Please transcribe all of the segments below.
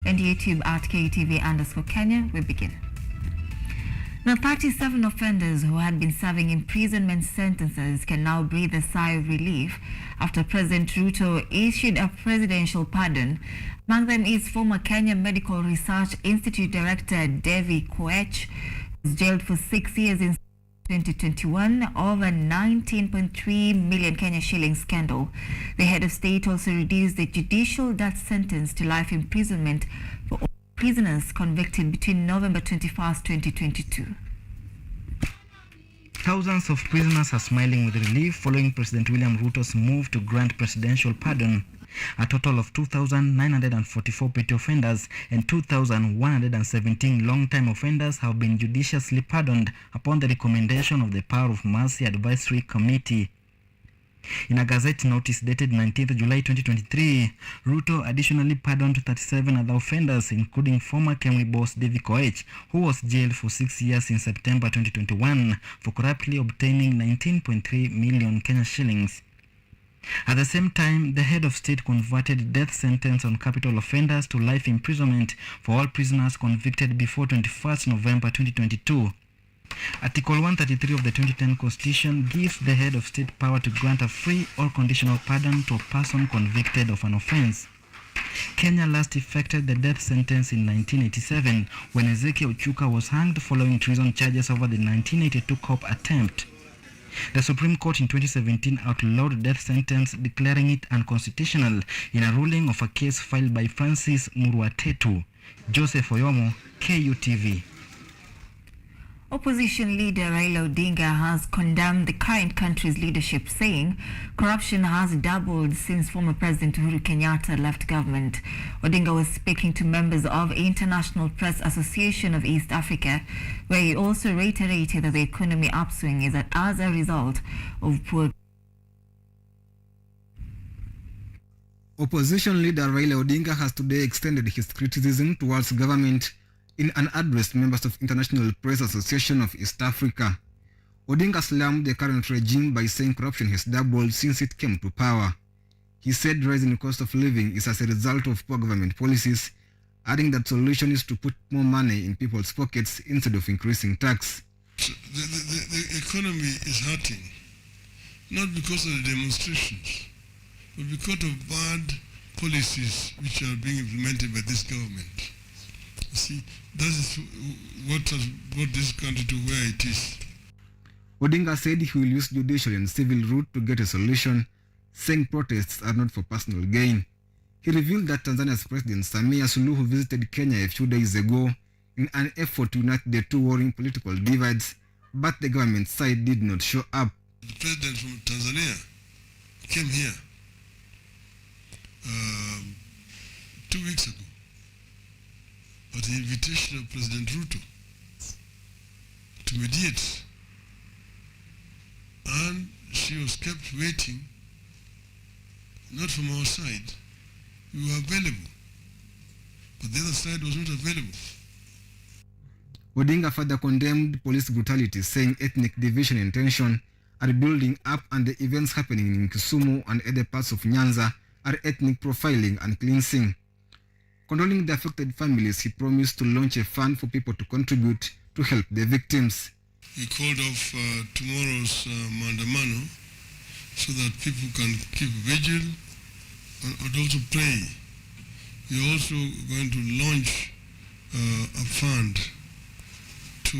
and YouTube at KETV_Kenya. We begin. Now, 37 offenders who had been serving imprisonment sentences can now breathe a sigh of relief after President Ruto issued a presidential pardon. Among them is former Kenya Medical Research Institute Director Devi Koech, who was jailed for 6 years in 2021 over 19.3 million Kenya shillings scandal. The head of state also reduced the judicial death sentence to life imprisonment for all prisoners convicted between November 21st, 2022. Thousands of prisoners are smiling with relief following President William Ruto's move to grant presidential pardon. A total of 2,944 petty offenders and 2,117 long-time offenders have been judiciously pardoned upon the recommendation of the Power of Mercy Advisory Committee. In a Gazette notice dated 19th July 2023, Ruto additionally pardoned 37 other offenders, including former Kemri boss Devi Koech, who was jailed for 6 years in September 2021 for corruptly obtaining 19.3 million Kenya shillings. At the same time, the head of state converted death sentence on capital offenders to life imprisonment for all prisoners convicted before 21st November 2022. Article 133 of the 2010 Constitution gives the head of state power to grant a free or conditional pardon to a person convicted of an offense. Kenya last effected the death sentence in 1987 when Ezekiel Ochuka was hanged following treason charges over the 1982 coup attempt. The Supreme Court in 2017 outlawed the death sentence, declaring it unconstitutional in a ruling of a case filed by Francis Muruatetu. Joseph Oyomo, KUTV. Opposition leader Raila Odinga has condemned the current country's leadership, saying corruption has doubled since former President Uhuru Kenyatta left government. Odinga was speaking to members of International Press Association of East Africa, where he also reiterated that the economy upswing is as a result of poor. Opposition leader Raila Odinga has today extended his criticism towards government in an address to members of International Press Association of East Africa. Odinga slammed the current regime by saying corruption has doubled since it came to power. He said rising cost of living is as a result of poor government policies, adding that solution is to put more money in people's pockets instead of increasing tax. The economy is hurting, not because of the demonstrations, but because of bad policies which are being implemented by this government. You see, that is what has brought this country to where it is. Odinga said he will use judicial and civil route to get a solution, saying protests are not for personal gain. He revealed that Tanzania's President Samia Suluhu visited Kenya a few days ago in an effort to unite the two warring political divides, but the government side did not show up. The president from Tanzania came here 2 weeks ago at the invitation of President Ruto to mediate, and she was kept waiting, not from our side. We were available, but the other side was not available. Odinga further condemned police brutality, saying ethnic division and tension are building up and the events happening in Kisumu and other parts of Nyanza are ethnic profiling and cleansing. Condoling the affected families, he promised to launch a fund for people to contribute to help the victims. He called off tomorrow's Mandamano so that people can keep vigil and also pray. We're also going to launch a fund to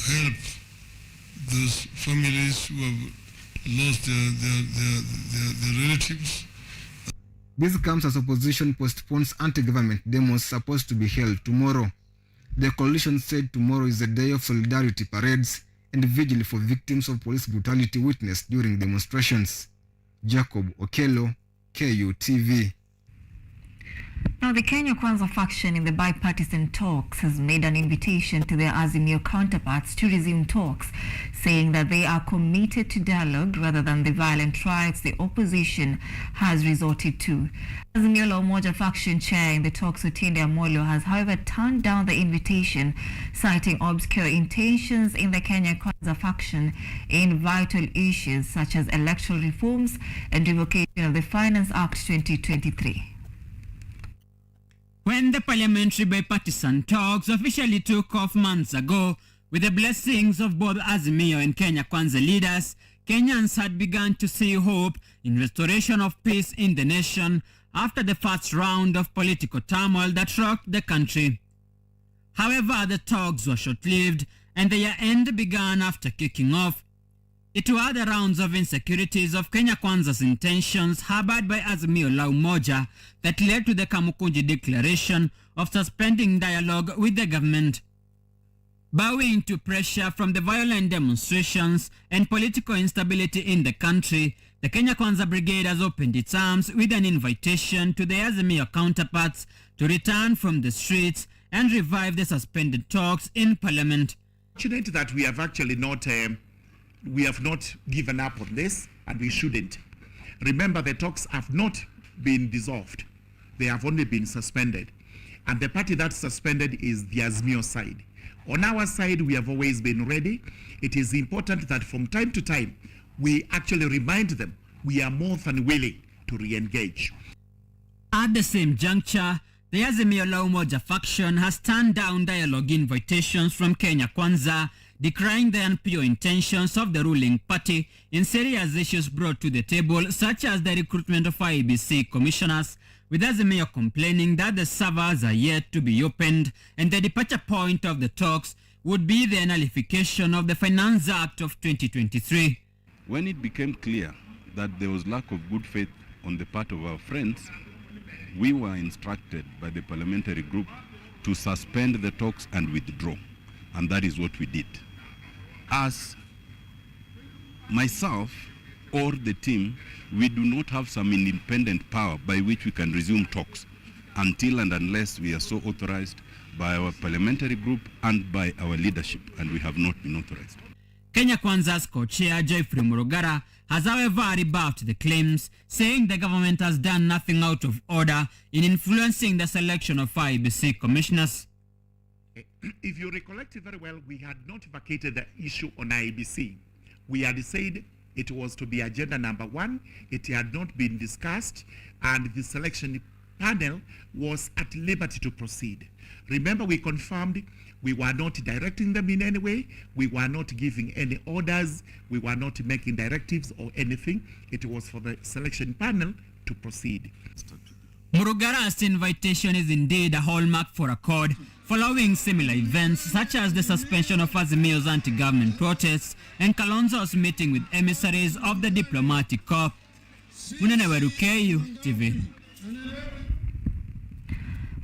help those families who have lost their relatives. This comes as opposition postpones anti-government demos supposed to be held tomorrow. The coalition said tomorrow is a day of solidarity parades and vigil for victims of police brutality witnessed during demonstrations. Jacob Okello, KUTV. Now, the Kenya Kwanza faction in the bipartisan talks has made an invitation to their Azimio counterparts to resume talks, saying that they are committed to dialogue rather than the violent riots the opposition has resorted to. Azimio la Umoja faction chair in the talks, Otiende Amolo, has however turned down the invitation, citing obscure intentions in the Kenya Kwanza faction in vital issues such as electoral reforms and revocation of the Finance Act 2023. When the parliamentary bipartisan talks officially took off months ago, with the blessings of both Azimio and Kenya Kwanza leaders, Kenyans had begun to see hope in restoration of peace in the nation after the first round of political turmoil that rocked the country. However, the talks were short-lived and their end began after kicking off. It were the rounds of insecurities of Kenya Kwanza's intentions harbored by Azimio la Umoja that led to the Kamukunji declaration of suspending dialogue with the government. Bowing to pressure from the violent demonstrations and political instability in the country, the Kenya Kwanza Brigade has opened its arms with an invitation to the Azimio counterparts to return from the streets and revive the suspended talks in Parliament. Fortunate that we have actually not given up on this, and we shouldn't. Remember, the talks have not been dissolved. They have only been suspended. And the party that's suspended is the Azimio side. On our side, we have always been ready. It is important that from time to time, we actually remind them we are more than willing to re-engage. At the same juncture, the Azimio la Umoja faction has turned down dialogue invitations from Kenya Kwanza, decrying the unpure intentions of the ruling party in serious issues brought to the table, such as the recruitment of IEBC commissioners, with Azimio complaining that the servers are yet to be opened and the departure point of the talks would be the nullification of the Finance Act of 2023. When it became clear that there was lack of good faith on the part of our friends, we were instructed by the parliamentary group to suspend the talks and withdraw, and that is what we did. As myself or the team, we do not have some independent power by which we can resume talks until and unless we are so authorized by our parliamentary group and by our leadership, and we have not been authorized. Kenya Kwanza's co-chair Geoffrey Murugara has however rebuffed the claims, saying the government has done nothing out of order in influencing the selection of IEBC commissioners. If you recollect very well, we had not vacated the issue on IEBC. We had said it was to be agenda number 1. It had not been discussed, and the selection panel was at liberty to proceed. Remember, we confirmed we were not directing them in any way. We were not giving any orders. We were not making directives or anything. It was for the selection panel to proceed. Murugara's invitation is indeed a hallmark for accord, following similar events such as the suspension of Azimio's anti-government protests and Kalonzo's meeting with emissaries of the diplomatic corps. Muneneweru KUTV.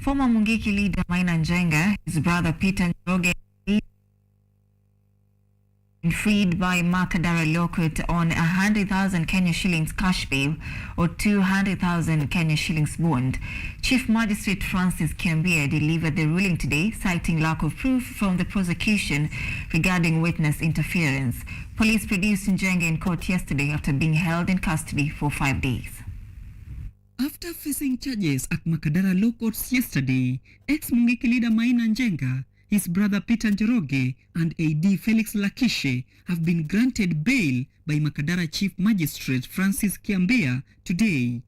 Former Mungiki leader Maina Njenga, his brother Peter Njoroge, freed by Makadara Law Court on 100,000 Kenya shillings cash bail or 200,000 Kenya shillings bond. Chief Magistrate Francis Kiambia delivered the ruling today, citing lack of proof from the prosecution regarding witness interference. Police produced Njenga in court yesterday after being held in custody for 5 days. After facing charges at Makadara Law Courts yesterday, ex-Mungiki leader Maina Njenga, his brother Peter Njoroge and AD Felix Lakishe have been granted bail by Makadara Chief Magistrate Francis Kiambia today.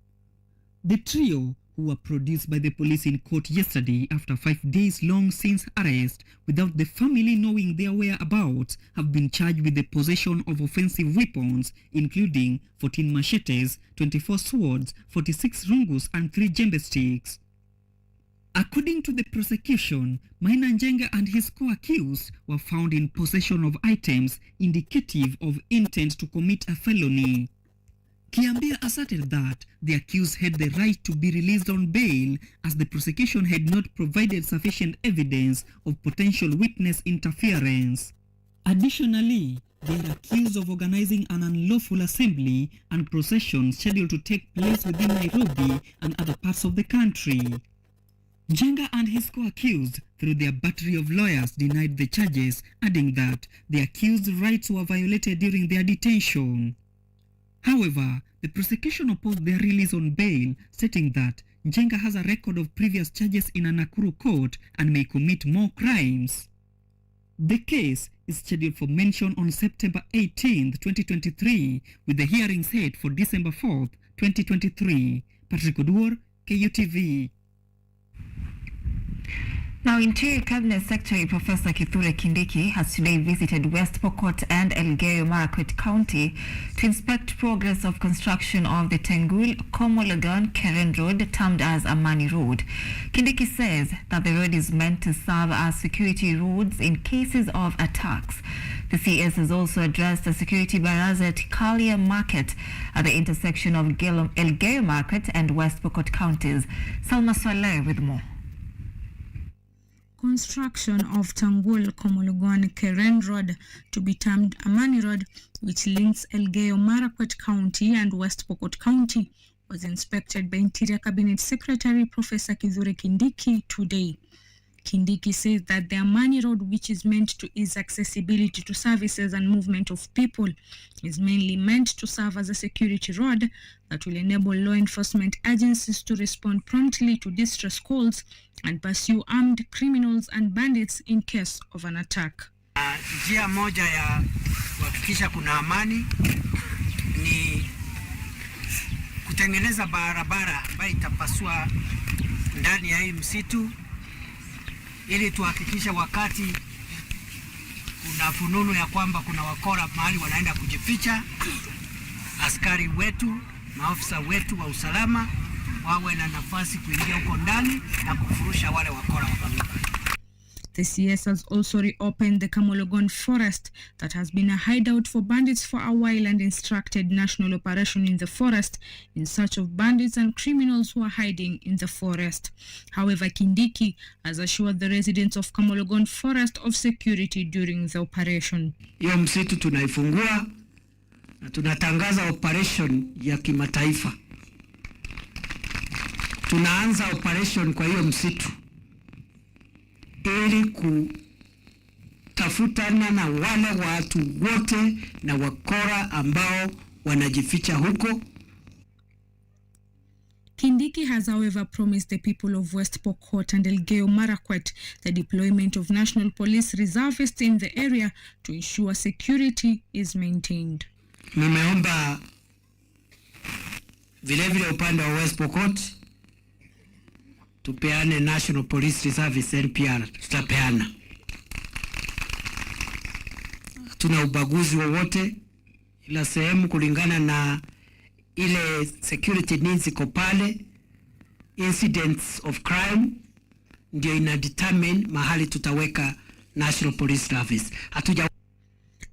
The trio, who were produced by the police in court yesterday after 5 days long since arrest without the family knowing their whereabouts, have been charged with the possession of offensive weapons including 14 machetes, 24 swords, 46 rungus and 3 djembe sticks. According to the prosecution, Maina Njenga and his co-accused were found in possession of items indicative of intent to commit a felony. Kiambia asserted that the accused had the right to be released on bail as the prosecution had not provided sufficient evidence of potential witness interference. Additionally, they are accused of organizing an unlawful assembly and procession scheduled to take place within Nairobi and other parts of the country. Njenga and his co-accused, through their battery of lawyers, denied the charges, adding that the accused's rights were violated during their detention. However, the prosecution opposed their release on bail, stating that Njenga has a record of previous charges in a Nakuru court and may commit more crimes. The case is scheduled for mention on September 18, 2023, with the hearing set for December 4, 2023. Patrick Oduor, KUTV. Now, Interior Cabinet Secretary Professor Kithure Kindiki has today visited West Pokot and Elgeyo Marakwet County to inspect progress of construction of the Tengul Komologon Keren Road, termed as Amani Road. Kindiki says that the road is meant to serve as security roads in cases of attacks. The CS has also addressed the security barriers at Kalia Market at the intersection of Elgeyo Marakwet and West Pokot counties. Salma Swaleh with more. Construction of Tangul Komologon Keren Road, to be termed Amani Road, which links Elgeyo Marakwet County and West Pokot County, was inspected by Interior Cabinet Secretary Professor Kithure Kindiki today. Kindiki says that the Amani Road, which is meant to ease accessibility to services and movement of people, is mainly meant to serve as a security road that will enable law enforcement agencies to respond promptly to distress calls and pursue armed criminals and bandits in case of an attack. Njia moja ya kuhakikisha kuna amani ni kutengeneza barabara ambayo itapasua ndani ya hii msitu, ili tuhakikisha wakati kuna fununu ya kwamba kuna wakora mahali wanaenda kujificha, askari wetu, maafisa wetu wa usalama wawe na nafasi kuingia huko ndani na kufurusha wale wakora wa. The CS has also reopened the Kamologon forest that has been a hideout for bandits for a while and instructed national operation in the forest in search of bandits and criminals who are hiding in the forest. However, Kindiki has assured the residents of Kamologon forest of security during the operation. Hiyo msitu tunaifungua na tunatangaza operation ya kimataifa. Tunaanza operation kwa hiyo msitu ili kutafutana na wale watu wote na wakora ambao wanajificha huko. Kindiki has, however, promised the people of West Pokot and Elgeyo Marakwet the deployment of National Police reservists in the area to ensure security is maintained. Nimeomba vile upande wa West Pokot tupeane National Police Reserve NPR, tutapeana. Tuna ubaguzi wowote, ila sehemu kulingana na ile security needs iko pale, incidents of crime ndio ina determine mahali tutaweka National Police Service.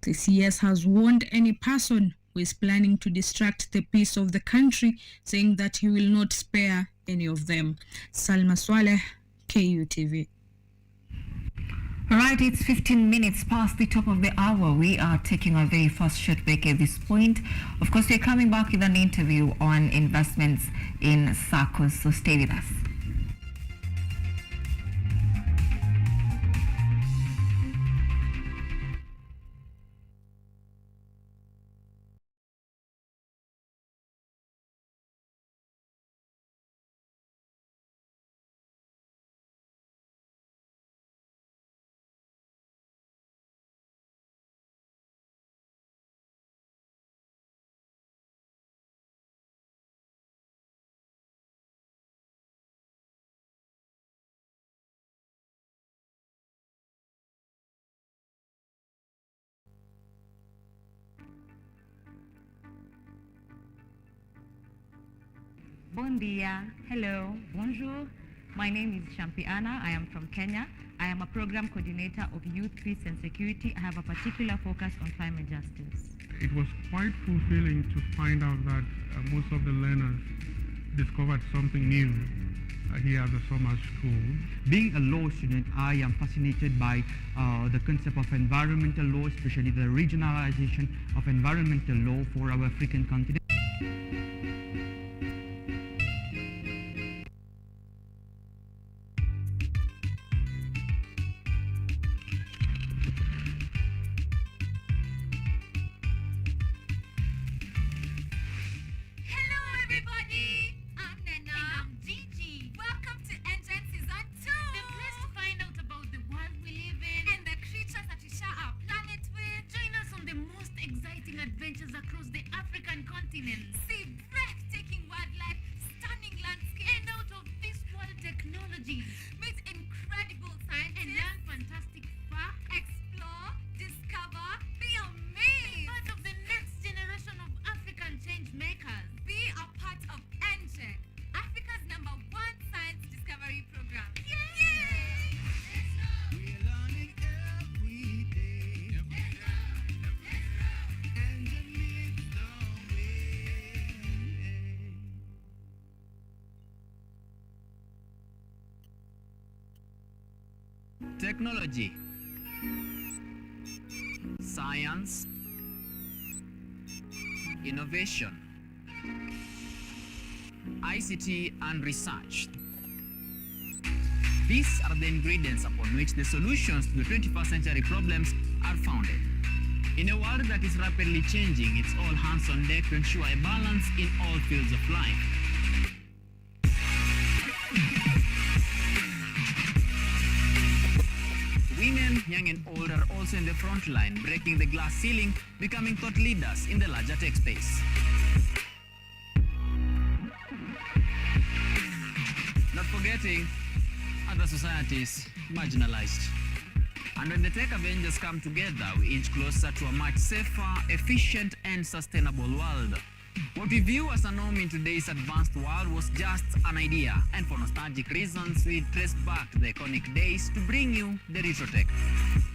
The CS has warned any person who is planning to distract the peace of the country, saying that he will not spare any of them. Salma Swaleh, KUTV. All right, it's 15 minutes past the top of the hour. We are taking our very first short break at this point. Of course, we're coming back with an interview on investments in SACCOs, so stay with us. Bon dia, hello, bonjour. My name is Champiana. I am from Kenya. I am a program coordinator of Youth, Peace and Security. I have a particular focus on climate justice. It was quite fulfilling to find out that most of the learners discovered something new here at the summer school. Being a law student, I am fascinated by the concept of environmental law, especially the regionalization of environmental law for our African continent. Adventures across the African continent. See technology, science, innovation, ICT and research. These are the ingredients upon which the solutions to the 21st century problems are founded. In a world that is rapidly changing, it's all hands on deck to ensure a balance in all fields of life. Women, young and old, are also in the front line, breaking the glass ceiling, becoming thought leaders in the larger tech space. Not forgetting other societies marginalized. And when the tech Avengers come together, we inch closer to a much safer, efficient and sustainable world. What we view as a norm in today's advanced world was just an idea, and for nostalgic reasons, we trace back to the iconic days to bring you the retro tech.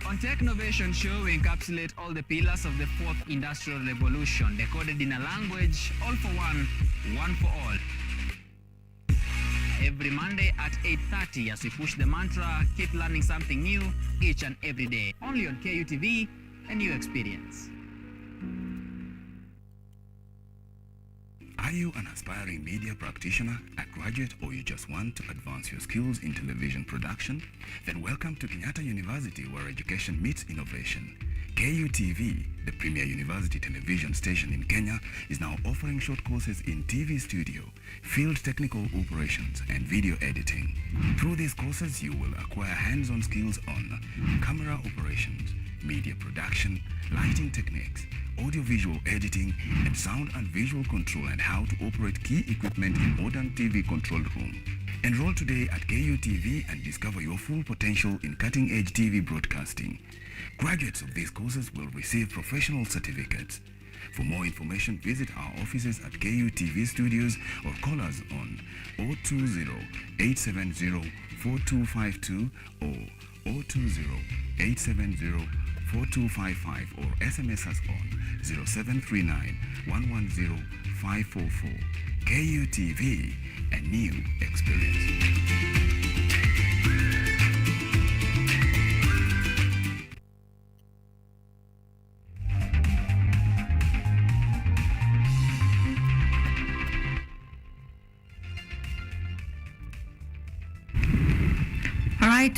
On Tech Innovation Show, we encapsulate all the pillars of the fourth industrial revolution, decoded in a language, all for one for all. Every Monday at 8:30 as we push the mantra, keep learning something new each and every day. Only on KUTV, a new experience. Are you an aspiring media practitioner, a graduate, or you just want to advance your skills in television production? Then welcome to Kenyatta University, where education meets innovation. KUTV, the premier university television station in Kenya, is now offering short courses in TV studio, field technical operations, and video editing. Through these courses, you will acquire hands-on skills on camera operations, media production, lighting techniques, audio-visual editing, and sound and visual control, and how to operate key equipment in modern TV control room. Enroll today at KUTV and discover your full potential in cutting-edge TV broadcasting. Graduates of these courses will receive professional certificates. For more information, visit our offices at KUTV Studios or call us on 020-870-4252 or 020-870-4255 or SMS us on 0739-110-544. KUTV, a new experience.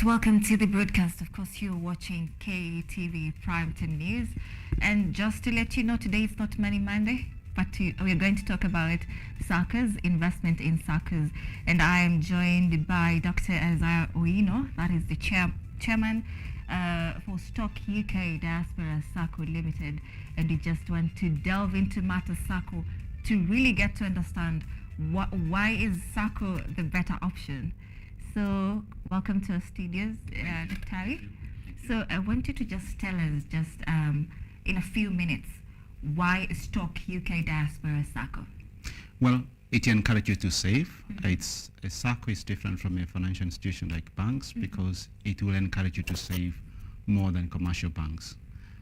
Welcome to the broadcast. Of course, you're watching KTV Primetime News. And just to let you know, today is not Money Monday, but we're going to talk about SACCOs, investment in SACCOs. And I am joined by Dr. Isaiah Oino, that is the chairman for Stock UK Diaspora SACCO Limited. And we just want to delve into matters SACCO to really get to understand why is SACCO the better option. So, welcome to our studios, Dr. So, I want you to just tell us, in a few minutes, why Stock UK Diaspora SACCO? Well, it encourages you to save. A SACCO is different from a financial institution like banks because it will encourage you to save more than commercial banks.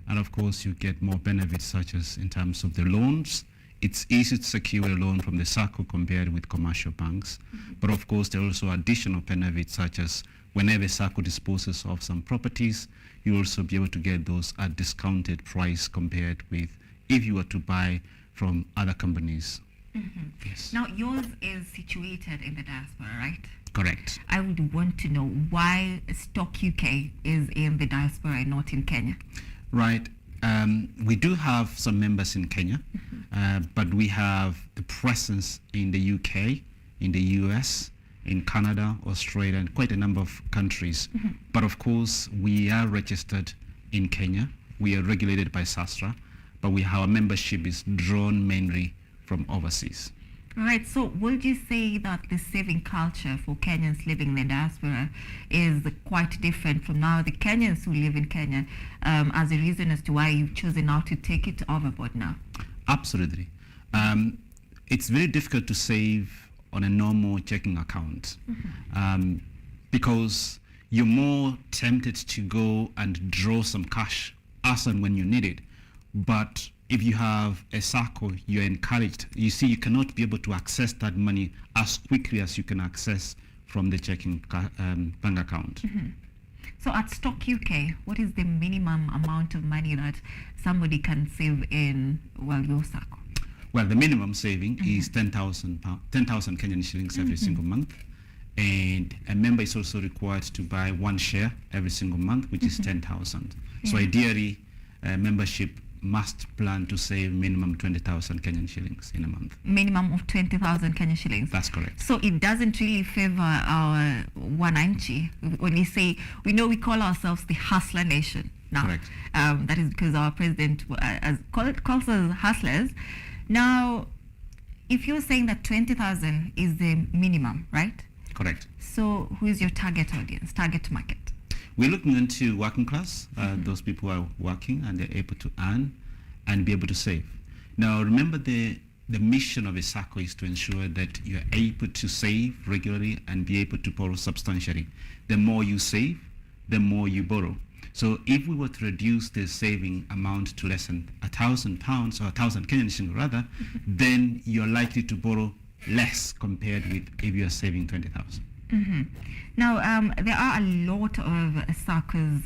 And of course, you get more benefits such as in terms of the loans. It's easy to secure a loan from the SACCO compared with commercial banks. But of course, there are also additional benefits such as whenever SACCO disposes of some properties, you also be able to get those at discounted price compared with if you were to buy from other companies. Yes. Now, yours is situated in the diaspora, right? Correct. I would want to know why Stock UK is in the diaspora and not in Kenya. Right. We do have some members in Kenya, but we have the presence in the UK, in the US, in Canada, Australia, and quite a number of countries. But of course, we are registered in Kenya. We are regulated by SASTRA, but our membership is drawn mainly from overseas. Right, so would you say that the saving culture for Kenyans living in the diaspora is quite different from now the Kenyans who live in Kenya as a reason as to why you've chosen now to take it overboard now? Absolutely. It's very difficult to save on a normal checking account because you're more tempted to go and draw some cash as and when you need it. But if you have a SACCO, you're encouraged. You see, you cannot be able to access that money as quickly as you can access from the checking bank account. So at Stock UK, what is the minimum amount of money that somebody can save in, well, your SACCO? Well, the minimum saving is 10,000 Kenyan shillings every single month. And a member is also required to buy one share every single month, which is 10,000. So ideally, membership must plan to save minimum 20,000 Kenyan shillings in a month. Minimum of 20,000 Kenyan shillings. That's correct. So it doesn't really favor our wananchi. When we say, we know we call ourselves the hustler nation now. Correct. That is because our president calls us hustlers. Now, if you're saying that 20,000 is the minimum, right? Correct. So who is your target audience, target market? We're looking into working class, those people who are working and they're able to earn and be able to save. Now, remember the mission of a SACCO is to ensure that you're able to save regularly and be able to borrow substantially. The more you save, the more you borrow. So if we were to reduce the saving amount to less than £1,000 or 1,000 Kenyan shillings rather, then you're likely to borrow less compared with if you're saving 20,000. Now, there are a lot of SACCOs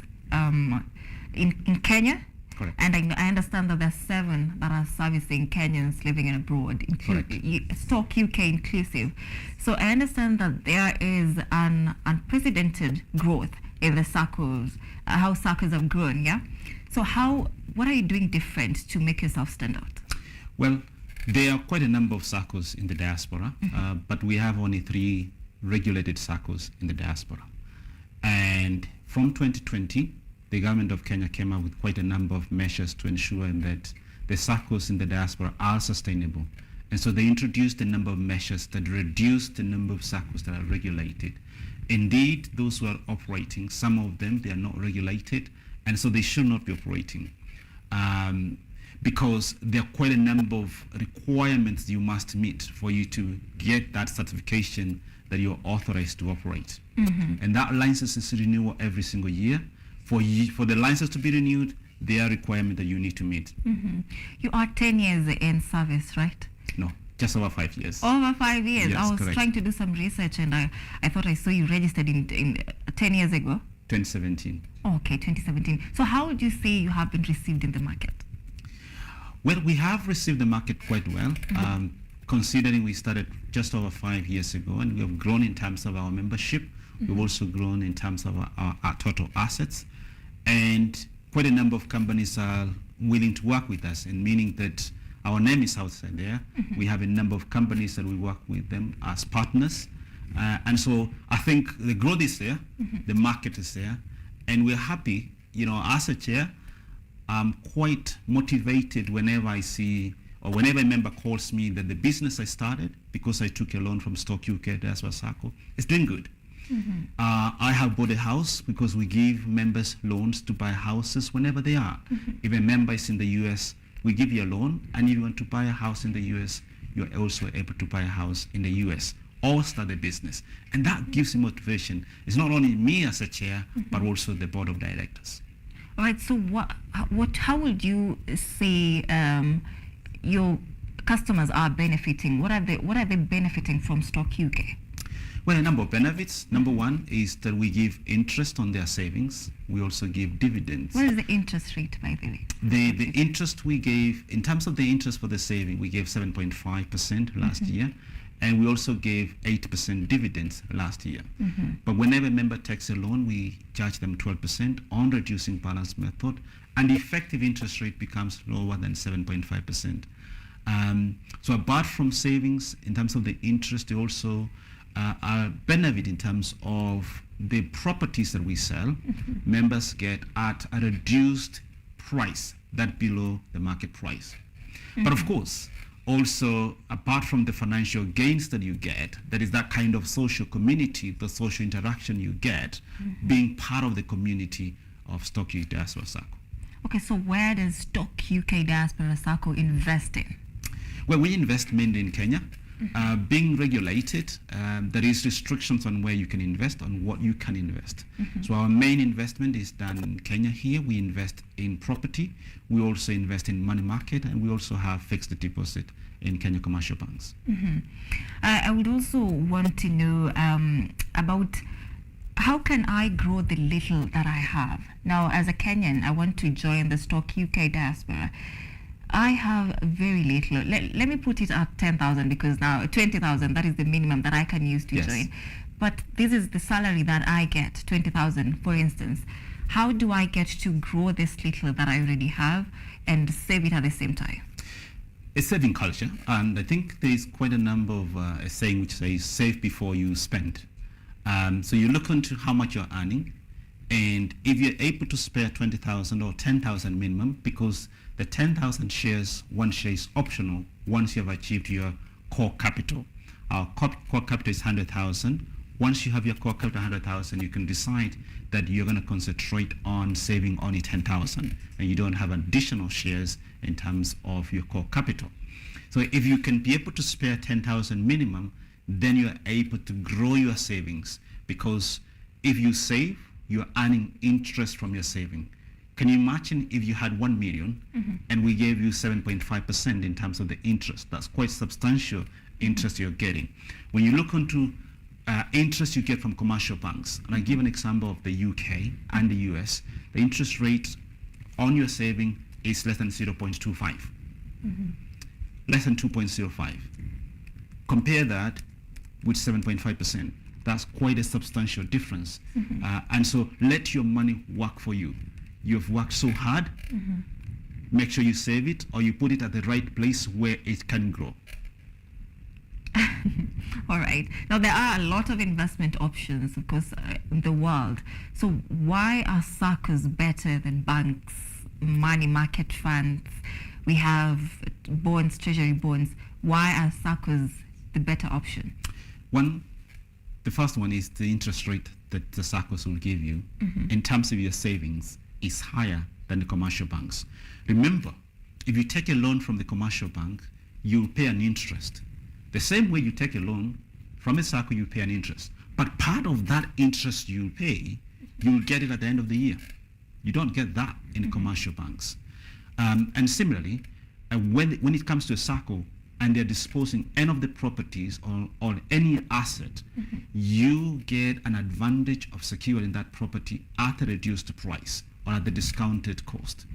in Kenya. Correct. And I understand that there are 7 that are servicing Kenyans living abroad, Stock UK inclusive. So I understand that there is an unprecedented growth in the SACCOs, how SACCOs have grown, yeah? So what are you doing different to make yourself stand out? Well, there are quite a number of SACCOs in the diaspora, but we have only 3 regulated SACCOs in the diaspora. And from 2020, the government of Kenya came up with quite a number of measures to ensure that the SACCOs in the diaspora are sustainable. And so they introduced a number of measures that reduced the number of SACCOs that are regulated. Indeed, those who are operating, some of them, they are not regulated, and so they should not be operating. Because there are quite a number of requirements you must meet for you to get that certification that you're authorized to operate. And that license is renewed every single year. For the license to be renewed, there are requirements that you need to meet. You are 10 years in service, right? No, just over 5 years. Over 5 years? Yes, I was correct. trying to do some research and I thought I saw you registered in 10 years ago. 2017. Okay, 2017. So how would you say you have been received in the market? Well, we have received the market quite well, considering we started just over 5 years ago, and we have grown in terms of our membership. We've also grown in terms of our total assets, and quite a number of companies are willing to work with us, and meaning that our name is outside there. We have a number of companies that we work with them as partners, and so I think the growth is there, the market is there, and we're happy. You know, as a chair, I'm quite motivated whenever I see or whenever a member calls me that the business I started because I took a loan from Stock UK, that's what SACCO, is doing good. I have bought a house because we give members loans to buy houses whenever they are. If a member is in the US, we give you a loan, and if you want to buy a house in the US, you're also able to buy a house in the US or start a business. And that gives you motivation. It's not only me as a chair, but also the board of directors. All right, so how would you say your customers are benefiting? What are they benefiting from Stock UK? Well, a number of benefits. Number one is that we give interest on their savings. We also give dividends. What is the interest rate, by the way? The interest we gave, in terms of the interest for the saving, we gave 7.5% last year, and we also gave 8% dividends last year. But whenever a member takes a loan, we charge them 12% on reducing balance method, and the effective interest rate becomes lower than 7.5%. So apart from savings, in terms of the interest, they also are benefit in terms of the properties that we sell. Members get at a reduced price, that below the market price. But of course, also apart from the financial gains that you get, that is that kind of social community, the social interaction you get, being part of the community of Stock UK Diaspora SACCO. Okay, so where does Stock UK Diaspora SACCO invest in? Well, we invest mainly in Kenya. Being regulated, there is restrictions on where you can invest, on what you can invest. So our main investment is done in Kenya here. We invest in property. We also invest in money market, and we also have fixed deposit in Kenya commercial banks. I would also want to know about how can I grow the little that I have? Now, as a Kenyan, I want to join the Stock UK diaspora. I have very little. Let me put it at 10,000 because now 20,000, that is the minimum that I can use to join. But this is the salary that I get, 20,000, for instance. How do I get to grow this little that I already have and save it at the same time? A saving culture, and I think there is quite a number of a saying which says save before you spend. So you look into how much you're earning, and if you're able to spare 20,000 or 10,000 minimum, because the 10,000 shares, one share is optional once you have achieved your core capital. Our core capital is 100,000. Once you have your core capital 100,000, you can decide that you're going to concentrate on saving only 10,000, and you don't have additional shares in terms of your core capital. So if you can be able to spare 10,000 minimum, then you're able to grow your savings, because if you save, you're earning interest from your saving. Can you imagine if you had 1 million and we gave you 7.5% in terms of the interest? That's quite substantial interest you're getting. When you look into interest you get from commercial banks, and I give an example of the UK and the US, the interest rate on your saving is less than 0.25, less than 2.05. Compare that with 7.5%. That's quite a substantial difference. And so let your money work for you. You've worked so hard, make sure you save it, or you put it at the right place where it can grow. All right. Now, there are a lot of investment options, of course, in the world. So why are SACCOs better than banks, money market funds? We have bonds, treasury bonds. Why are SACCOs the better option? The first one is the interest rate that the SACCOs will give you in terms of your savings is higher than the commercial banks. Remember, if you take a loan from the commercial bank, you'll pay an interest. The same way you take a loan from a SACCO, you pay an interest. But part of that interest you pay, you'll get it at the end of the year. You don't get that in the commercial banks. And similarly, when it comes to a SACCO and they're disposing any of the properties or any asset, you get an advantage of securing that property at a reduced price or at the discounted cost.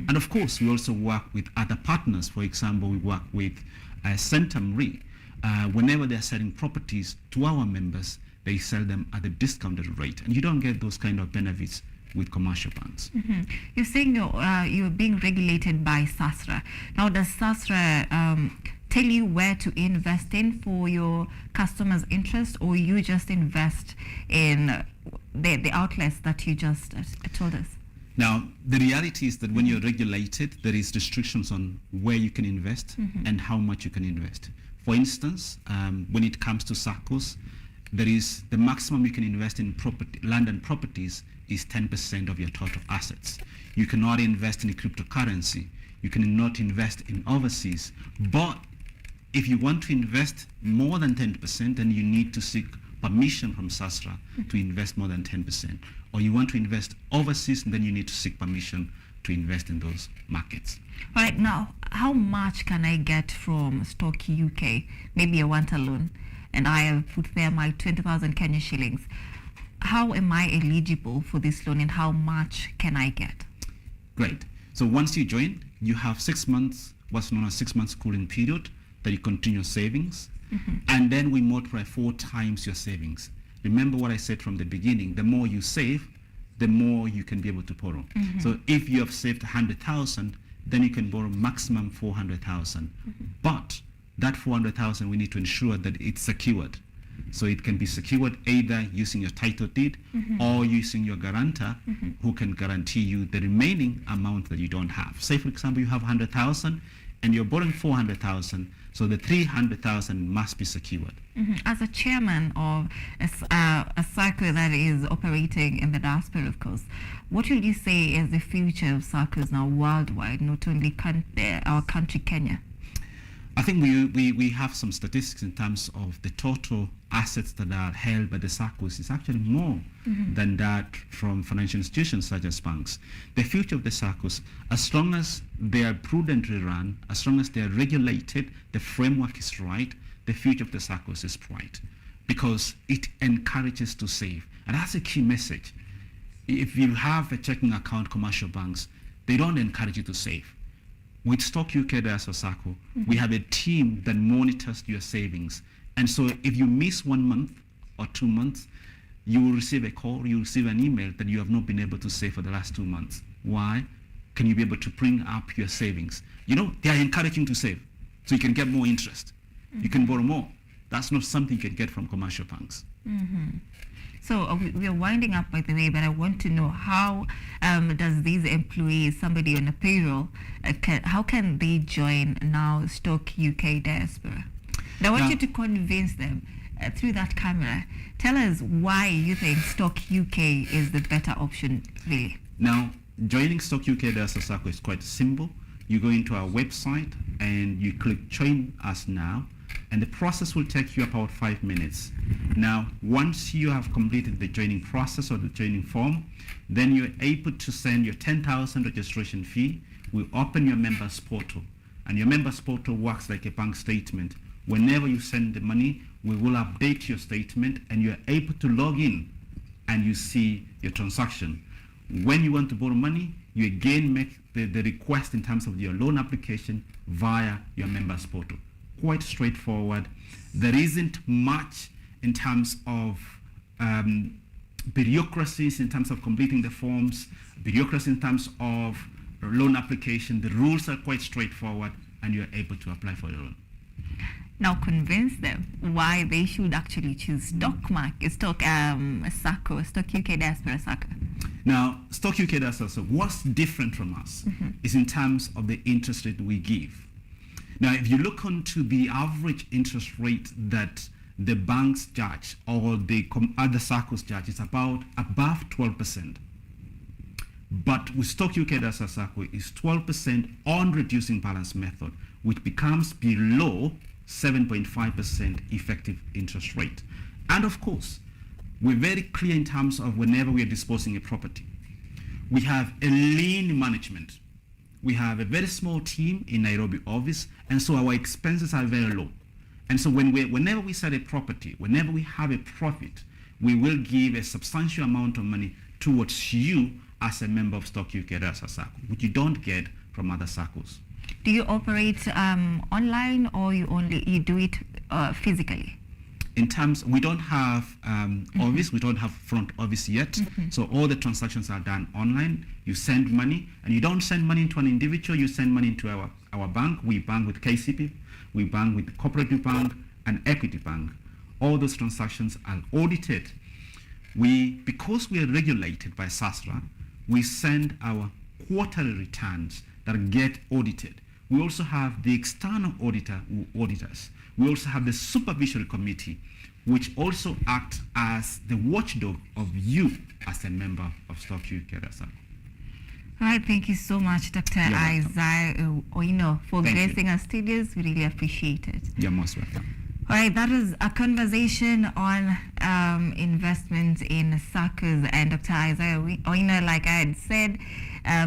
And of course, we also work with other partners. For example, we work with Centum Re. Whenever they're selling properties to our members, they sell them at a discounted rate. And you don't get those kind of benefits with commercial banks. You're saying you're being regulated by SASRA. Now, does SASRA tell you where to invest in for your customers' interest, or you just invest in the outlets that you just told us? Now, the reality is that when you're regulated, there is restrictions on where you can invest and how much you can invest. For instance, when it comes to SACCOs, there is the maximum you can invest in land and properties is 10% of your total assets. You cannot invest in cryptocurrency. You cannot invest in overseas. But if you want to invest more than 10%, then you need to seek permission from SASRA to invest more than 10%. Or you want to invest overseas, then you need to seek permission to invest in those markets. All right, now, how much can I get from Stock UK? Maybe I want a loan, and I have put there my 20,000 Kenya shillings. How am I eligible for this loan, and how much can I get? Great. So once you join, you have 6 months, what's known as 6 months cooling period, that you continue savings, and then we multiply 4 times your savings. Remember what I said from the beginning, the more you save, the more you can be able to borrow. So if you have saved 100,000, then you can borrow maximum 400,000. But that 400,000, we need to ensure that it's secured. So it can be secured either using your title deed or using your guarantor who can guarantee you the remaining amount that you don't have. Say, for example, you have 100,000 and you're borrowing 400,000, so the 300,000 must be secured. As a chairman of a SACCO that is operating in the diaspora, of course, what would you say is the future of SACCOs now worldwide, not only our country, Kenya? I think we have some statistics in terms of the total assets that are held by the SACCOs is actually more than that from financial institutions such as banks. The future of the SACCOs, as long as they are prudently run, as long as they are regulated, the framework is right, the future of the SACCOs is bright. because it encourages to save. And that's a key message. If you have a checking account, commercial banks, they don't encourage you to save. With Stock UK Diaspora Sacco, we have a team that monitors your savings. And so if you miss 1 month or 2 months, you will receive a call, you will receive an email that you have not been able to save for the last 2 months. Why? Can you be able to bring up your savings? You know, they are encouraging to save, so you can get more interest. You can borrow more. That's not something you can get from commercial banks. So we are winding up, by the way, but I want to know how does these employees, somebody on a payroll, how can they join now Stock UK Diaspora? And I want you to convince them through that camera. Tell us why you think Stock UK is the better option, really. Now, joining Stock UK Diaspora Sacco is quite simple. You go into our website and you click Join Us Now, and the process will take you about 5 minutes. Now, once you have completed the joining process or the joining form, then you're able to send your 10,000 registration fee. We open your members portal, and your members portal works like a bank statement. Whenever you send the money, we will update your statement, and you're able to log in and you see your transaction. When you want to borrow money, you again make the request in terms of your loan application via your members portal. Quite straightforward. There isn't much in terms of bureaucracies in terms of completing the forms, bureaucracy in terms of loan application. The rules are quite straightforward, and you're able to apply for the loan. Now convince them why they should actually choose Stock UK Diaspora Sacco. Now, Stock UK Diaspora Sacco, what's different from us is in terms of the interest rate we give. Now, if you look onto the average interest rate that the banks charge or the other SACCOs charge, it's about above 12%. But with Stock UK Diaspora Sacco, it's 12% on reducing balance method, which becomes below 7.5% effective interest rate. And of course, we're very clear in terms of whenever we are disposing a property. We have a lean management. We have a very small team in Nairobi office, and so our expenses are very low. And so whenever we sell a property, whenever we have a profit, we will give a substantial amount of money towards you as a member of Stock UK Diaspora Sacco, which you don't get from other SACCOs. Do you operate online, or you do it physically? In terms, we don't have office, we don't have front office yet. So all the transactions are done online. You send money, and you don't send money into an individual, you send money into our bank. We bank with KCB, we bank with Cooperative Bank and Equity Bank. All those transactions are audited. Because we are regulated by SASRA, we send our quarterly returns that get audited. We also have the external auditor who audits us. We also have the supervisory committee, which also acts as the watchdog of you as a member of Stock UK Diaspora. All right, thank you so much, Dr. Isaiah Oino, for gracing our studios. We really appreciate it. You're most welcome. All right, that was a conversation on investment in SACCOs, and Dr. Isaiah Oino, like I had said,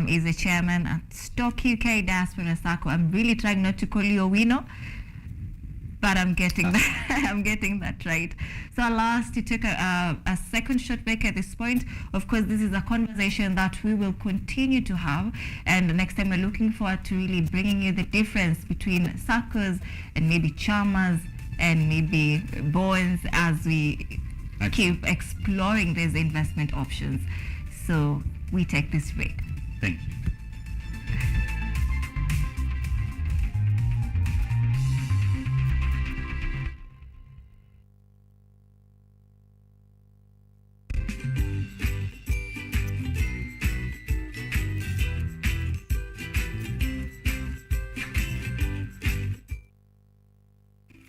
is the chairman at Stock UK Diaspora Sacco. I'm really trying not to call you Owino, but I'm getting that. I'm getting that right. So I'll ask to take a second short break at this point. Of course, this is a conversation that we will continue to have, and next time we're looking forward to really bringing you the difference between SACCOs and maybe Chamas and maybe bonds as we keep exploring these investment options. So we take this break. Thank you.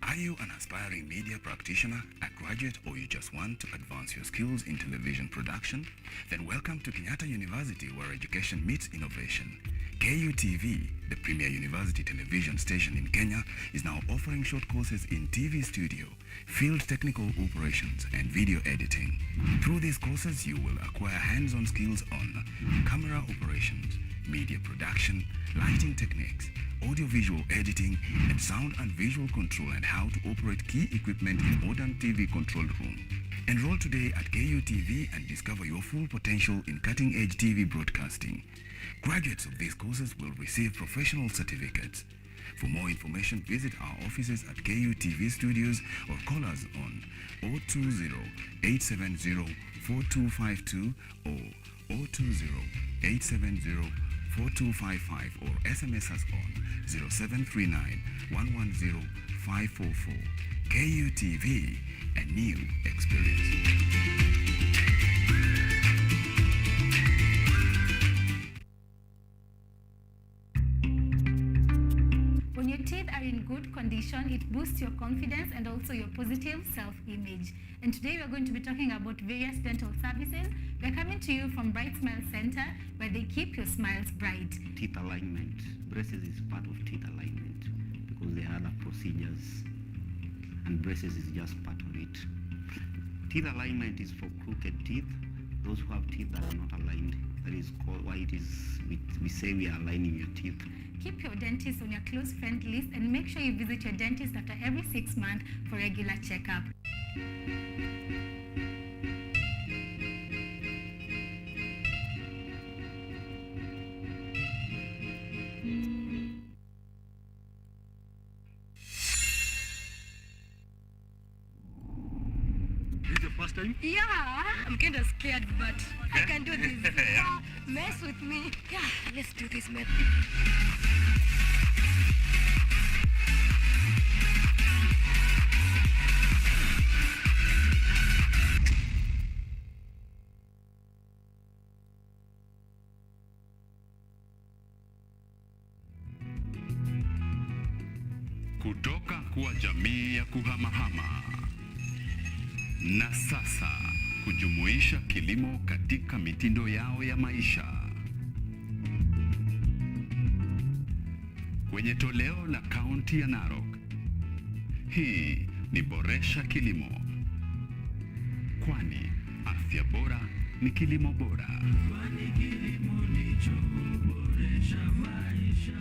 Are you an aspiring media practitioner, a graduate, or you just want to advance your skills in television production? Then welcome to Kenyatta University, where education meets innovation. KUTV, the premier university television station in Kenya, is now offering short courses in TV studio, field technical operations, and video editing. Through these courses, you will acquire hands-on skills on camera operations, media production, lighting techniques, audiovisual editing, and sound and visual control, and how to operate key equipment in modern TV control room. Enroll today at KUTV and discover your full potential in cutting-edge TV broadcasting. Graduates of these courses will receive professional certificates. For more information, visit our offices at KUTV Studios or call us on 020-870-4252 or 020-870-4255 or SMS us on 0739-110-544. KUTV, a new experience. When your teeth are in good condition, it boosts your confidence and also your positive self-image. And today we are going to be talking about various dental services. We are coming to you from Bright Smile Center, where they keep your smiles bright. Teeth alignment. Braces is part of teeth alignment because there are other procedures, and braces is just part of it. Teeth alignment is for crooked teeth, those who have teeth that are not aligned. That is called why it is we say we are aligning your teeth. Keep your dentist on your close friend list and make sure you visit your dentist after every 6 months for regular checkup. This is the first time? Yeah, I'm kind of scared, but I can do this. Yeah, mess with me. Yeah, let's do this, man. Kutoka kuwa jamii ya kuhamahama na sasa kujumuisha kilimo katika mitindo yao ya maisha. Kwenye toleo la kaunti ya Narok, hii ni Boresha Kilimo, kwani afya bora ni kilimo bora. Kwani kilimo ndicho huboresha maisha.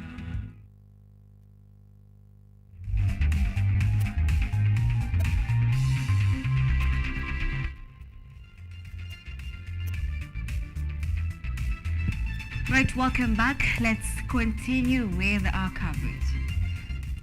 Right, welcome back. Let's continue with our coverage.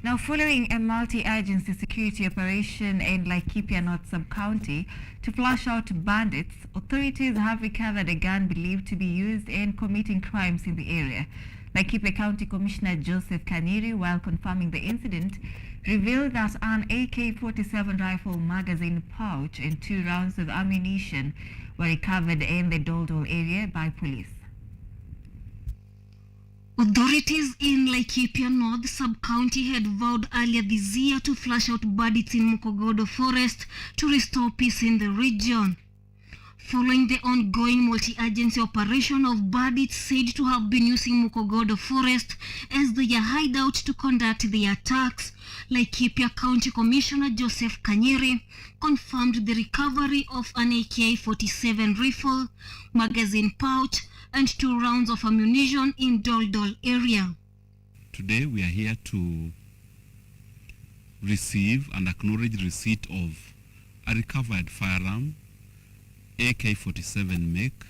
Now, following a multi-agency security operation in Laikipia North Sub-County to flush out bandits, authorities have recovered a gun believed to be used in committing crimes in the area. Laikipia County Commissioner Joseph Kanyiri, while confirming the incident, revealed that an AK-47 rifle magazine pouch and 2 rounds of ammunition were recovered in the Doldol area by police. Authorities in Laikipia North Sub-County had vowed earlier this year to flush out bandits in Mukogodo Forest to restore peace in the region. Following the ongoing multi-agency operation of bandits said to have been using Mukogodo Forest as their hideout to conduct the attacks, Laikipia County Commissioner Joseph Kanyiri confirmed the recovery of an AK-47 rifle, magazine pouch, and 2 rounds of ammunition in Doldol area. Today we are here to receive and acknowledge receipt of a recovered firearm, AK-47 make,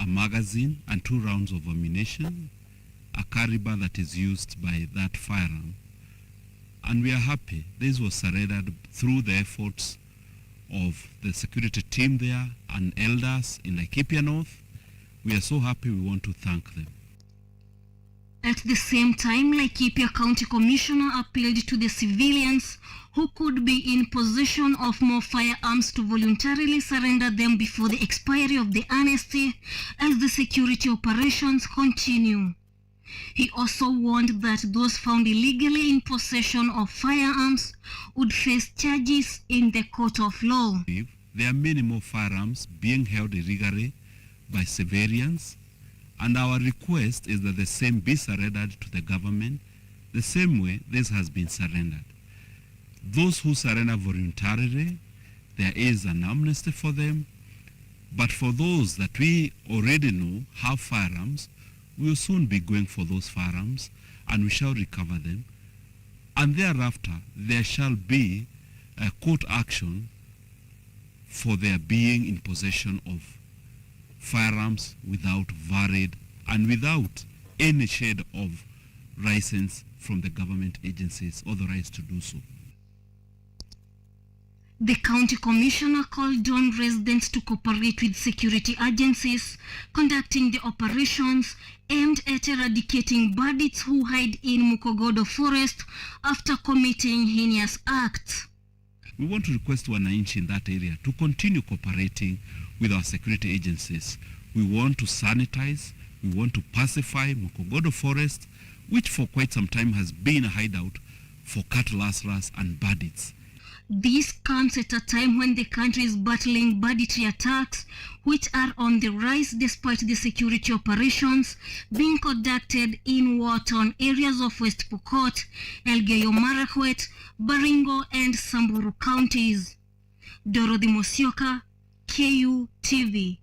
a magazine and 2 rounds of ammunition, a caliber that is used by that firearm. And we are happy this was surrendered through the efforts of the security team there and elders in Laikipia North. We are so happy, we want to thank them. At the same time, Laikipia County Commissioner appealed to the civilians who could be in possession of more firearms to voluntarily surrender them before the expiry of the amnesty as the security operations continue. He also warned that those found illegally in possession of firearms would face charges in the court of law. There are many more firearms being held illegally by civilians, and our request is that the same be surrendered to the government the same way this has been surrendered. Those who surrender voluntarily, there is an amnesty for them, but for those that we already know have firearms, we will soon be going for those firearms, and we shall recover them. And thereafter, there shall be a court action for their being in possession of firearms without valid and without any shade of license from the government agencies authorized to do so. The county commissioner called on residents to cooperate with security agencies conducting the operations aimed at eradicating bandits who hide in Mukogodo forest after committing heinous acts. We want to request wananchi in that area to continue cooperating with our security agencies. We want to sanitize, we want to pacify Mukogodo forest, which for quite some time has been a hideout for cattle rustlers and bandits. This comes at a time when the country is battling banditry attacks, which are on the rise despite the security operations being conducted in war-torn areas of West Pokot, Elgeyo Marakwet, Baringo, and Samburu counties. Dorothy Mosioka, KUTV.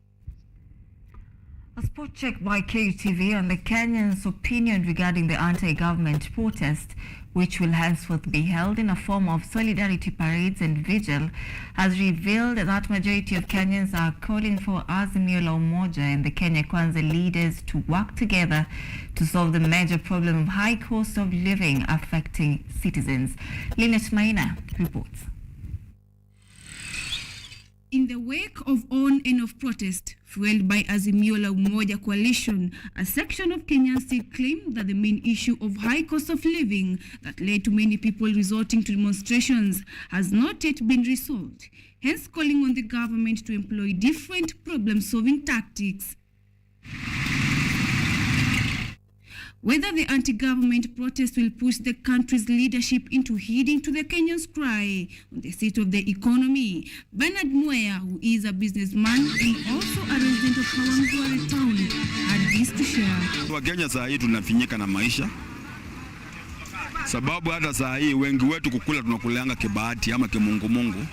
A spot check by KUTV on the Kenyans' opinion regarding the anti-government protest, which will henceforth be held in a form of solidarity parades and vigil, has revealed that majority of Kenyans are calling for Azimio la Umoja and the Kenya Kwanza leaders to work together to solve the major problem of high cost of living affecting citizens. Lynette Maina reports. In the wake of on and off protest fueled by Azimio la Umoja coalition, a section of Kenyans still claim that the main issue of high cost of living that led to many people resorting to demonstrations has not yet been resolved, hence calling on the government to employ different problem-solving tactics. Whether the anti-government protest will push the country's leadership into heeding to the Kenyans' cry on the state of the economy, Bernard Mwea, who is a businessman and also a resident of Kawangware town, had this to share. Wakenya saa hii tunafinyika na maisha, sababu hata saa hii wengi wetu kukula tunakuleanga kibahati ama kimungu,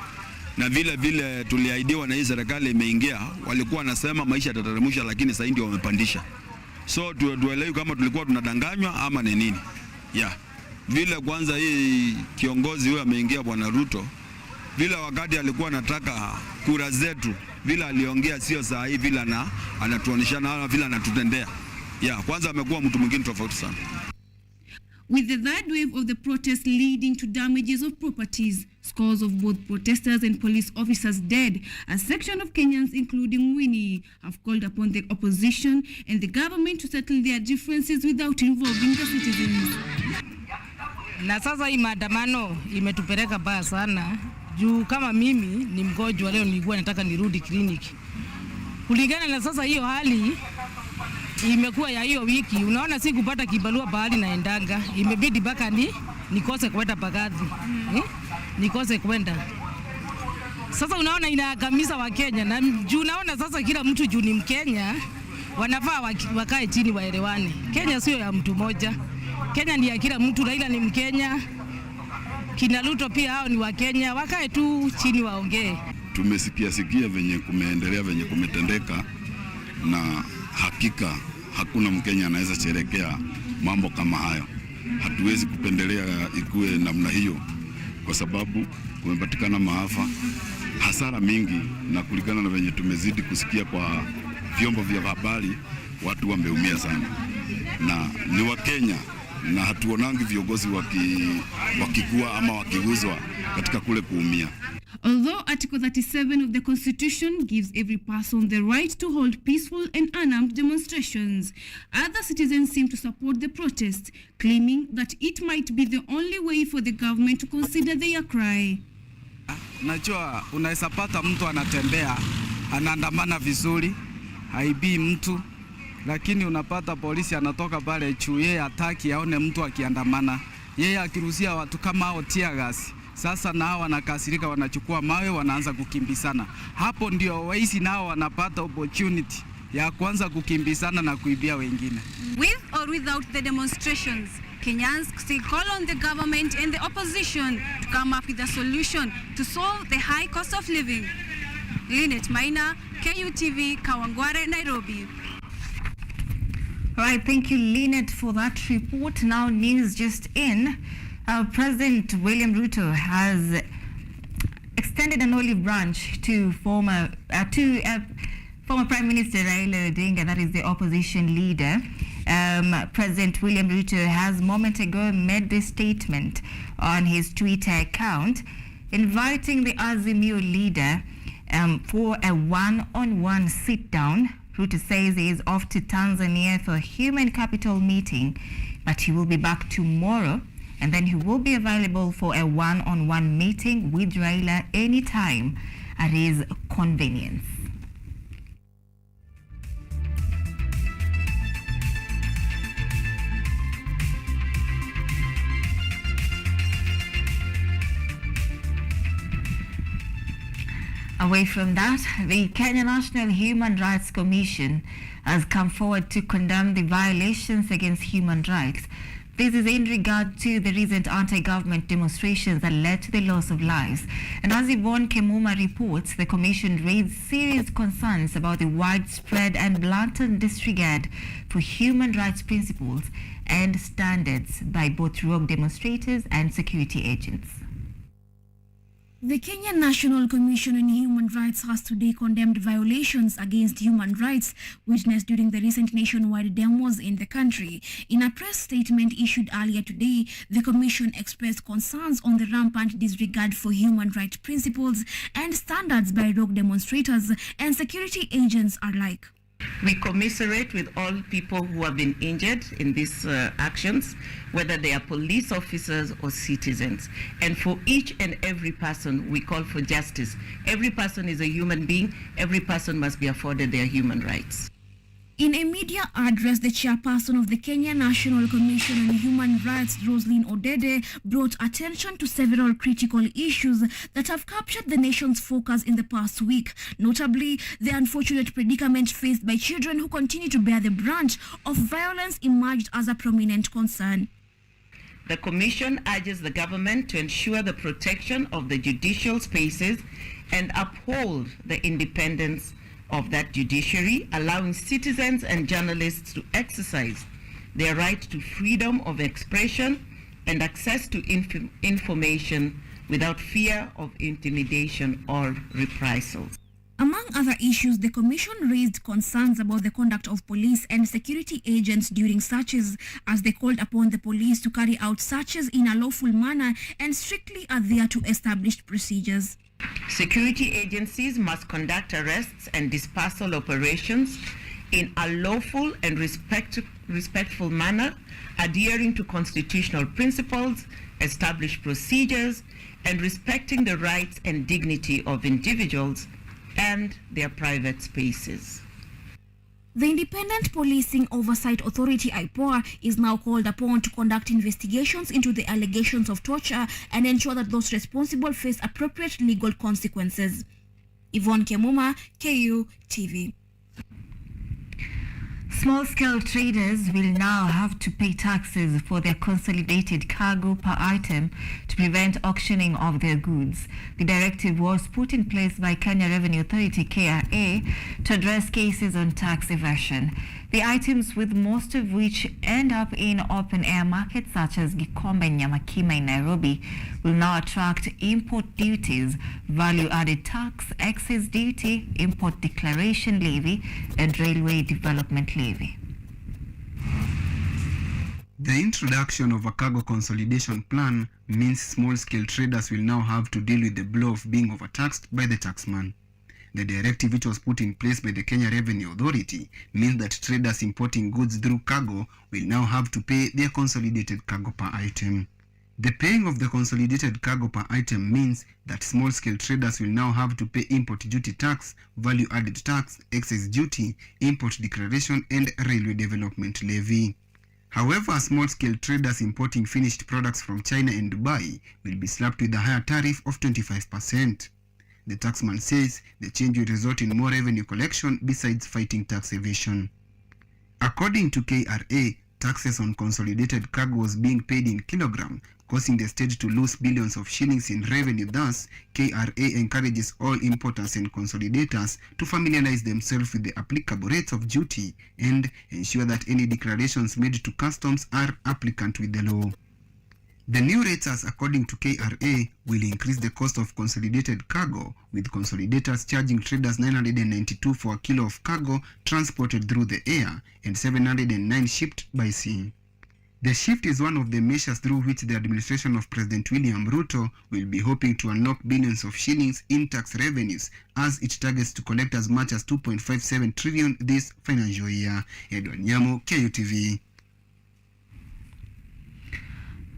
na vile tuliahidiwa na hii serikali imeingia, walikuwa wanasema maisha yatateremsha, lakini sasa ndio wamepandisha. So tuelewi kama tulikuwa tunadanganywa ama ni nini. Vile kwanza hii kiongozi huyo ameingia Bwana Ruto, vile wakati alikuwa anataka kura zetu, vile aliongea sio saa hii vile anatuonesha na vile anatutendea. Kwanza amekuwa mtu mwingine tofauti sana. With the third wave of the protest leading to damages of properties, scores of both protesters and police officers dead, a section of Kenyans, including Winnie, have called upon the opposition and the government to settle their differences without involving the citizens. Na sasa hii maandamano imetupeleka baya sana. Juu kama mimi ni mgonjwa leo, nilikuwa nataka nirudi kliniki. Kulingana na sasa hiyo hali imekuwa ya hiyo wiki, unaona si kupata kibarua bahali naendanga, imebidi baka nikose kwenda Bagadhi, nikose kwenda. Sasa unaona inaangamiza wa Kenya, na juu unaona sasa kila mtu juu ni Mkenya wanafaa wakae chini waelewane. Kenya sio ya mtu moja, Kenya ni ya kila mtu. Raila ni Mkenya, kina Ruto pia hao ni wa Kenya, wakae tu chini waongee. Tumesikia venye kumeendelea, venye kumetendeka, na hakika hakuna Mkenya anaweza sherekea mambo kama hayo. Hatuwezi kupendelea ikuwe namna hiyo, kwa sababu kumepatikana maafa, hasara mingi, na kulingana na venye tumezidi kusikia kwa vyombo vya habari, watu wameumia sana, na ni wa Kenya, na hatuonangi viongozi wakikuwa ama wakiguzwa katika kule kuumia. Although Article 37 of the Constitution gives every person the right to hold peaceful and unarmed demonstrations, other citizens seem to support the protest, claiming that it might be the only way for the government to consider their cry. Najua unaweza pata mtu anatembea, anaandamana vizuri, haibii mtu, lakini unapata polisi anatoka pale juu, yeye hataki aone mtu akiandamana, yeye akiruhusia watu kama hao tear gas. Sasa nao wanakasirika, wanachukua mawe, wanaanza kukimbizana. Hapo ndio waizi nao wanapata opportunity ya kuanza kukimbizana na kuibia wengine. With or without the demonstrations, Kenyans still call on the government and the opposition to come up with a solution to solve the high cost of living. Lynette Maina, KUTV, Kawangware, Nairobi. All right, thank you, Lynette, for that report. Now, news just in. President William Ruto has extended an olive branch to former Prime Minister Raila Odinga, that is the opposition leader. President William Ruto has moment ago made this statement on his Twitter account, inviting the Azimio leader for a one-on-one sit-down. Ruto says he is off to Tanzania for a human capital meeting, but he will be back tomorrow, and then he will be available for a one-on-one meeting with Raila anytime at his convenience. Away from that, the Kenya National Human Rights Commission has come forward to condemn the violations against human rights. This is in regard to the recent anti-government demonstrations that led to the loss of lives. And as Yvonne Kemuma reports, the Commission raised serious concerns about the widespread and blatant disregard for human rights principles and standards by both rogue demonstrators and security agents. The Kenya National Commission on Human Rights has today condemned violations against human rights witnessed during the recent nationwide demos in the country. In a press statement issued earlier today, the Commission expressed concerns on the rampant disregard for human rights principles and standards by rogue demonstrators and security agents alike. We commiserate with all people who have been injured in these actions, whether they are police officers or citizens. And for each and every person, we call for justice. Every person is a human being. Every person must be afforded their human rights. In a media address, the chairperson of the Kenya National Commission on Human Rights, Roslyn Odede, brought attention to several critical issues that have captured the nation's focus in the past week, notably the unfortunate predicament faced by children who continue to bear the brunt of violence emerged as a prominent concern. The Commission urges the government to ensure the protection of the judicial spaces and uphold the independence of that judiciary, allowing citizens and journalists to exercise their right to freedom of expression and access to information without fear of intimidation or reprisals. Among other issues, the Commission raised concerns about the conduct of police and security agents during searches, as they called upon the police to carry out searches in a lawful manner and strictly adhere to established procedures. Security agencies must conduct arrests and dispersal operations in a lawful and respectful manner, adhering to constitutional principles, established procedures, and respecting the rights and dignity of individuals and their private spaces. The Independent Policing Oversight Authority, IPOA, is now called upon to conduct investigations into the allegations of torture and ensure that those responsible face appropriate legal consequences. Yvonne Kemuma, KU TV. Small-scale traders will now have to pay taxes for their consolidated cargo per item to prevent auctioning of their goods. The directive was put in place by Kenya Revenue Authority, KRA, to address cases on tax evasion. The items, with most of which end up in open-air markets such as Gikomba and Nyamakima in Nairobi, will now attract import duties, value-added tax, excise duty, import declaration levy, and railway development levy. The introduction of a cargo consolidation plan means small-scale traders will now have to deal with the blow of being overtaxed by the taxman. The directive, which was put in place by the Kenya Revenue Authority, means that traders importing goods through cargo will now have to pay their consolidated cargo per item. The paying of the consolidated cargo per item means that small-scale traders will now have to pay import duty tax, value-added tax, excise duty, import declaration, and railway development levy. However, small-scale traders importing finished products from China and Dubai will be slapped with a higher tariff of 25%. The taxman says the change will result in more revenue collection besides fighting tax evasion. According to KRA, taxes on consolidated cargo was being paid in kilogram, causing the state to lose billions of shillings in revenue. Thus, KRA encourages all importers and consolidators to familiarize themselves with the applicable rates of duty and ensure that any declarations made to customs are applicant with the law. The new rates, as according to KRA, will increase the cost of consolidated cargo, with consolidators charging traders 992 for a kilo of cargo transported through the air and 709 shipped by sea. The shift is one of the measures through which the administration of President William Ruto will be hoping to unlock billions of shillings in tax revenues, as it targets to collect as much as 2.57 trillion this financial year. Edward Nyamo, KUTV.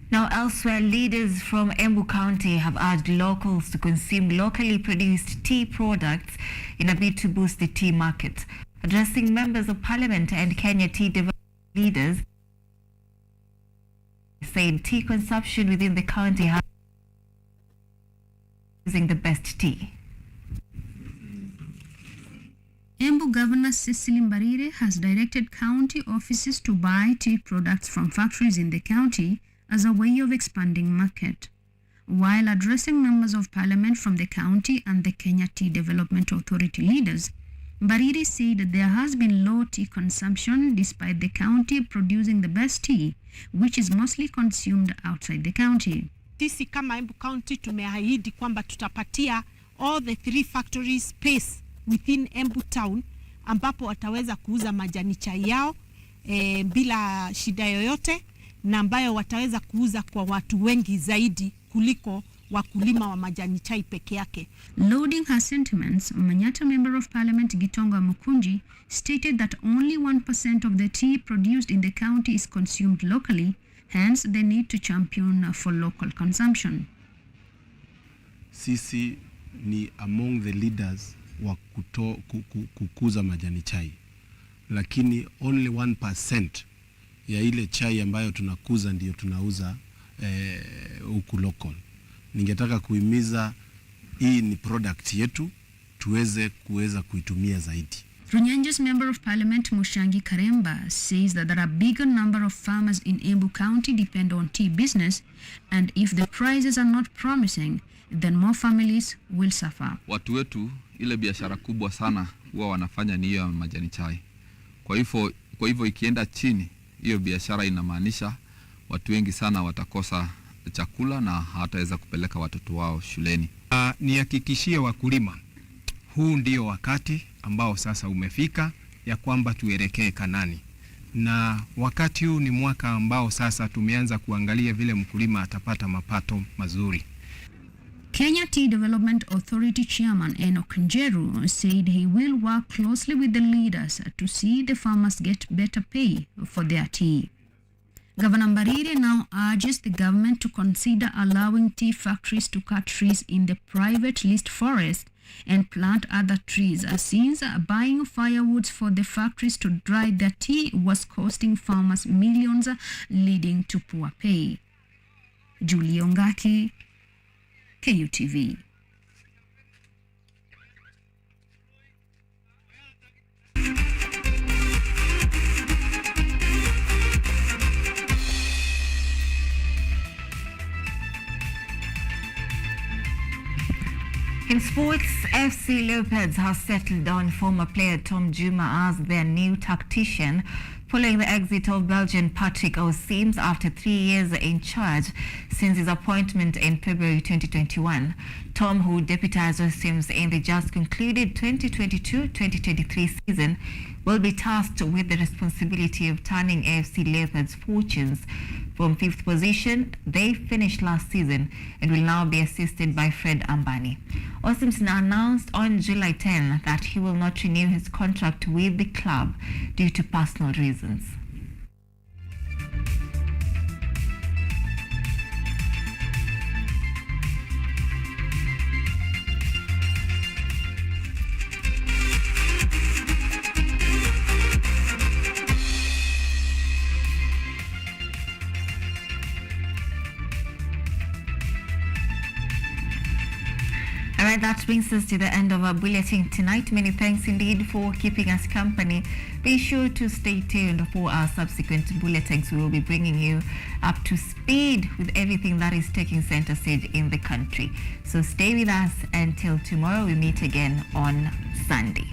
Now, elsewhere, leaders from Embu County have urged locals to consume locally produced tea products in a bid to boost the tea market. Addressing members of parliament and Kenya tea development leaders, said tea consumption within the county has using the best tea. Embu Governor Cecily Mbarire has directed county offices to buy tea products from factories in the county as a way of expanding market. While addressing members of parliament from the county and the Kenya Tea Development Authority leaders, Mbarire said there has been low tea consumption despite the county producing the best tea, which is mostly consumed outside the county. Sisi kama Embu County tumeahidi kwamba tutapatia all the 3 factories space within Embu Town ambapo wataweza kuuza majani chai yao bila shida yoyote, na ambayo wataweza kuuza kwa watu wengi zaidi kuliko wakulima wa majani chai peke yake. Loading her sentiments, Manyata Member of Parliament Gitonga Mukunji stated that only 1% of the tea produced in the county is consumed locally, hence the need to champion for local consumption. Sisi ni among the leaders wa kukuza majani chai, lakini only 1% ya ile chai ambayo tunakuza ndiyo tunauza huku local. Ningetaka kuhimiza hii ni product yetu, kuweza kuitumia zaidi. Runyanja's Member of Parliament Mushangi Karemba says that there are a bigger number of farmers in Embu County depend on tea business, and if the prices are not promising, then more families will suffer. Watu wetu ile biashara kubwa sana huwa wanafanya ni hiyo ya majani chai. Kwa hivyo ikienda chini, hiyo biashara inamaanisha watu wengi sana watakosa chakula na hataweza kupeleka watoto wao shuleni. Nihakikishie wakulima, huu ndio wakati ambao sasa umefika ya kwamba tuelekee Kanani. Na wakati huu ni mwaka ambao sasa tumeanza kuangalia vile mkulima atapata mapato mazuri. Kenya Tea Development Authority Chairman Enoch Njeru said he will work closely with the leaders to see the farmers get better pay for their tea. Governor Mbarire now urges the government to consider allowing tea factories to cut trees in the private leased forest and plant other trees, since buying firewoods for the factories to dry their tea was costing farmers millions, leading to poor pay. Julie Ongaki, KUTV. In sports, FC Leopards have settled on former player Tom Juma as their new tactician following the exit of Belgian Patrick Ausems after 3 years in charge since his appointment in February 2021. Tom, who deputized Ausems in the just concluded 2022-2023 season, will be tasked with the responsibility of turning AFC Leopards' fortunes from 5th position they finished last season and will now be assisted by Fred Ambani. Ausems announced on July 10 that he will not renew his contract with the club due to personal reasons. Alright, that brings us to the end of our bulletin tonight. Many thanks indeed for keeping us company. Be sure to stay tuned for our subsequent bulletins. We will be bringing you up to speed with everything that is taking center stage in the country. So stay with us until tomorrow. We meet again on Sunday.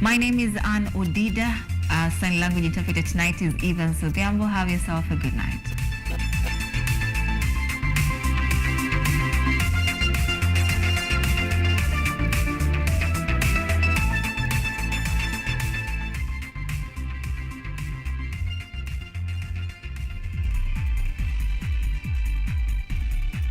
My name is Ann ODIDA. Our sign language interpreter tonight is Evan Sobiambo. Have yourself a good night.